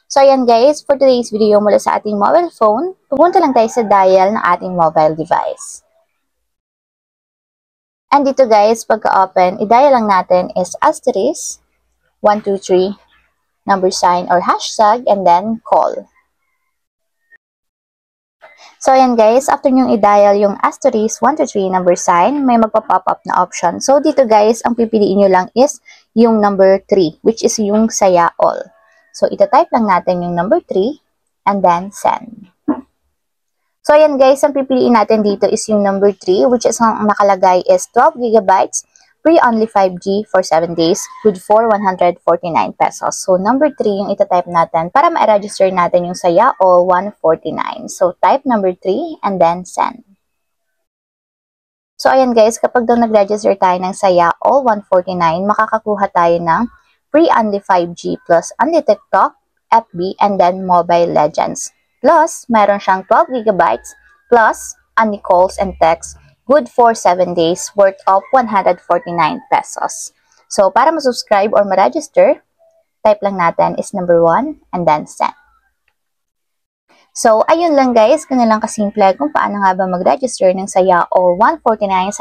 So ayan guys, for today's video mula sa ating mobile phone, pupunta lang tayo sa dial ng ating mobile device. And dito guys, pagka-open, i-dial lang natin is asterisk, 123, number sign or hashtag, and then call. So ayan guys, after nyong i-dial yung asterisk 123 number sign, may magpa-pop up na option. So dito guys, ang pipiliin nyo lang is yung number 3, which is yung saya all. So ita-type lang natin yung number 3 and then send. So ayan guys, ang pipiliin natin dito is yung number 3, which is ang nakalagay is 12 gigabytes, free only 5G for 7 days, good for 149 pesos. So number 3 yung itatype natin para ma-register natin yung saya all 149. So type number 3 and then send. So ayan guys, kapag daw nag-register tayo ng saya all 149, makakakuha tayo ng free only 5G plus only TikTok, FB, and then Mobile Legends. Plus, meron siyang 12 gigabytes plus only calls and texts, good for 7 days, worth of 149 pesos. So, para ma-subscribe or ma-register, type lang natin is number 1 and then send. So, ayun lang guys, ganun lang kasimple kung paano nga ba mag-register ng saya all 149 sa